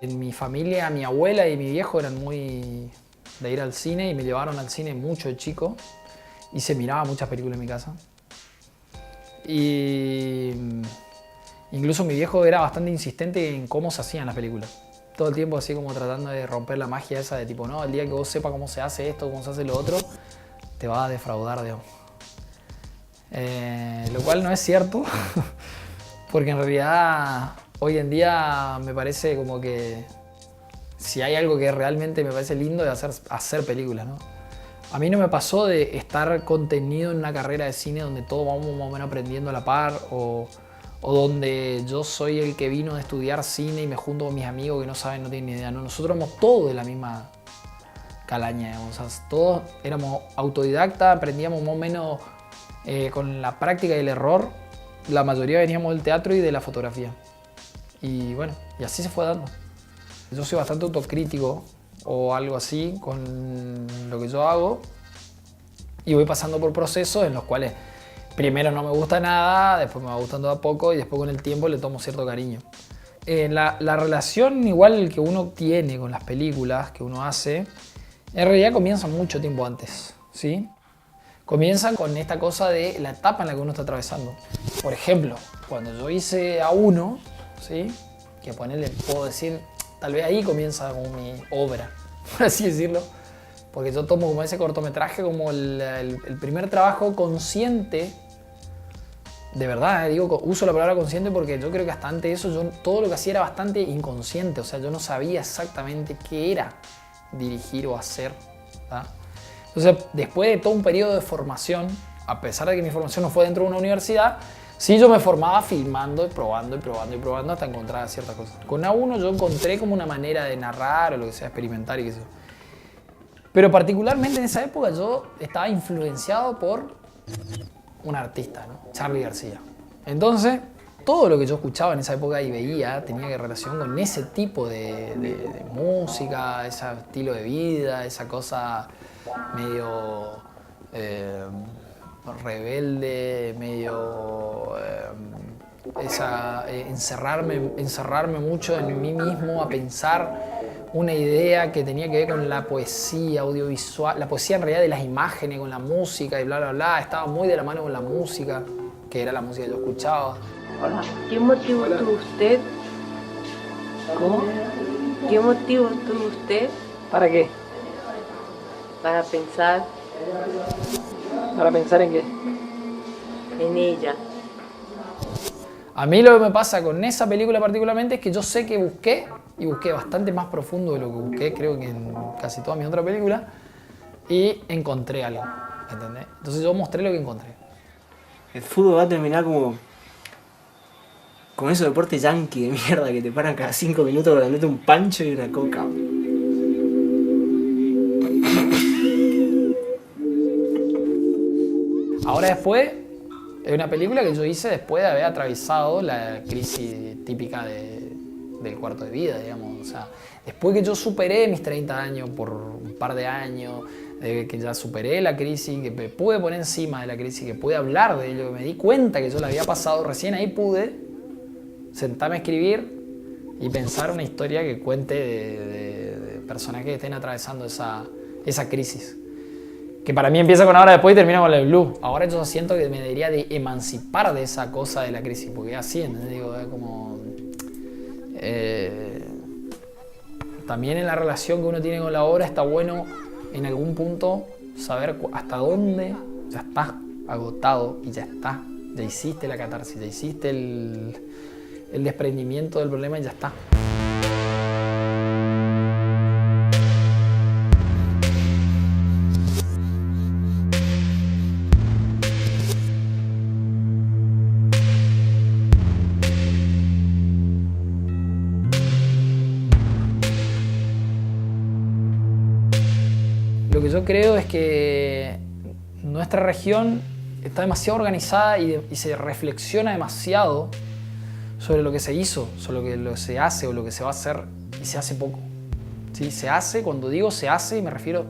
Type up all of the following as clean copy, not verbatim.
En mi familia, mi abuela y mi viejo eran muy de ir al cine y me llevaron al cine mucho de chico y se miraba muchas películas en mi casa. Y incluso mi viejo era bastante insistente en cómo se hacían las películas. Todo el tiempo así como tratando de romper la magia esa de tipo, no, el día que vos sepas cómo se hace esto, cómo se hace lo otro, te va a defraudar, digamos. Lo cual no es cierto, porque en realidad hoy en día me parece como que si hay algo que realmente me parece lindo es hacer películas, ¿no? A mí no me pasó de estar contenido en una carrera de cine donde todos vamos más o menos aprendiendo a la par o donde yo soy el que vino de estudiar cine y me junto con mis amigos que no saben, no tienen ni idea. ¿No? Nosotros éramos todos de la misma calaña, digamos. O sea, todos éramos autodidactas, aprendíamos más o menos con la práctica y el error. La mayoría veníamos del teatro y de la fotografía. Y bueno, y así se fue dando. Yo soy bastante autocrítico o algo así con lo que yo hago y voy pasando por procesos en los cuales primero no me gusta nada, después me va gustando de a poco y después con el tiempo le tomo cierto cariño. La relación igual que uno tiene con las películas que uno hace, en realidad comienza mucho tiempo antes, ¿sí? Comienza con esta cosa de la etapa en la que uno está atravesando. Por ejemplo, cuando yo hice A1, ¿sí? Que ponerle, puedo decir, tal vez ahí comienza como mi obra, por así decirlo. Porque yo tomo como ese cortometraje como el primer trabajo consciente. De verdad, digo, uso la palabra consciente porque yo creo que hasta antes de eso yo todo lo que hacía era bastante inconsciente. O sea, yo no sabía exactamente qué era dirigir o hacer, ¿verdad? Entonces, después de todo un periodo de formación, a pesar de que mi formación no fue dentro de una universidad, sí yo me formaba filmando y probando y probando y probando hasta encontrar ciertas cosas. Con A1 yo encontré como una manera de narrar o lo que sea, experimentar y qué sé yo. Pero particularmente en esa época yo estaba influenciado por un artista, ¿no? Charly García. Entonces, todo lo que yo escuchaba en esa época y veía tenía que relación con ese tipo de música, ese estilo de vida, esa cosa medio rebelde, medio encerrarme mucho en mí mismo a pensar una idea que tenía que ver con la poesía audiovisual, la poesía en realidad de las imágenes, con la música y bla bla bla, estaba muy de la mano con la música, que era la música que yo escuchaba. Hola. ¿Qué motivo tuvo usted? ¿Cómo? ¿Qué motivo tuvo usted ¿Para qué? para pensar ¿Para pensar en qué? en ella? A mí lo que me pasa con esa película particularmente es que yo sé que busqué, y busqué bastante más profundo de lo que busqué, creo que en casi toda mi otra película, y encontré algo, ¿entendés? Entonces yo mostré lo que encontré. El fútbol va a terminar como esos deportes yanqui de mierda que te paran cada 5 minutos para meterte un pancho y una coca. Ahora después, es una película que yo hice después de haber atravesado la crisis típica del cuarto de vida, digamos. O sea, después que yo superé mis 30 años por un par de años, de que ya superé la crisis, que me pude poner encima de la crisis, que pude hablar de ello, que me di cuenta que yo la había pasado, recién ahí pude sentarme a escribir y pensar una historia que cuente de personajes que estén atravesando esa crisis. Que para mí empieza con ahora después y termina con el blues. Ahora yo siento que me debería de emancipar de esa cosa de la crisis, porque es así, ¿entendés? Digo, es como... también en la relación que uno tiene con la obra está bueno en algún punto saber hasta dónde ya estás agotado y ya está. Ya hiciste la catarsis, ya hiciste el desprendimiento del problema y ya está. Lo que yo creo es que nuestra región está demasiado organizada y se reflexiona demasiado sobre lo que se hizo, sobre lo que se hace o lo que se va a hacer y se hace poco. ¿Sí? Se hace, cuando digo se hace, me refiero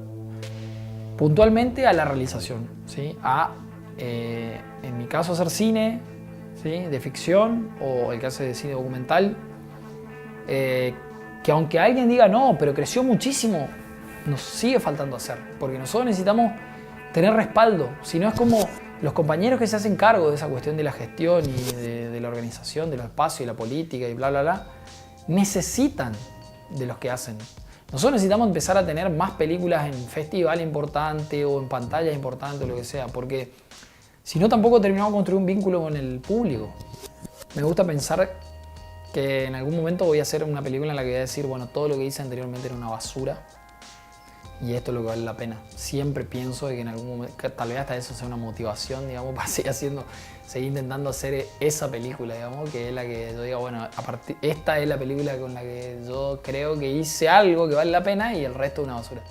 puntualmente a la realización, ¿sí? En mi caso, hacer cine, ¿sí? De ficción o el que hace de cine documental, que aunque alguien diga no, pero creció muchísimo, nos sigue faltando hacer. Porque nosotros necesitamos tener respaldo. Si no, es como los compañeros que se hacen cargo de esa cuestión de la gestión y de la organización, de los espacios y la política y bla, bla, bla, necesitan de los que hacen. Nosotros necesitamos empezar a tener más películas en festival importante o en pantalla importante o lo que sea, porque si no tampoco terminamos de construir un vínculo con el público. Me gusta pensar que en algún momento voy a hacer una película en la que voy a decir, bueno, todo lo que hice anteriormente era una basura y esto es lo que vale la pena. Siempre pienso de que en algún momento, que tal vez hasta eso sea una motivación, digamos, para seguir intentando hacer esa película, digamos, que es la que yo diga, bueno, esta es la película con la que yo creo que hice algo que vale la pena y el resto es una basura.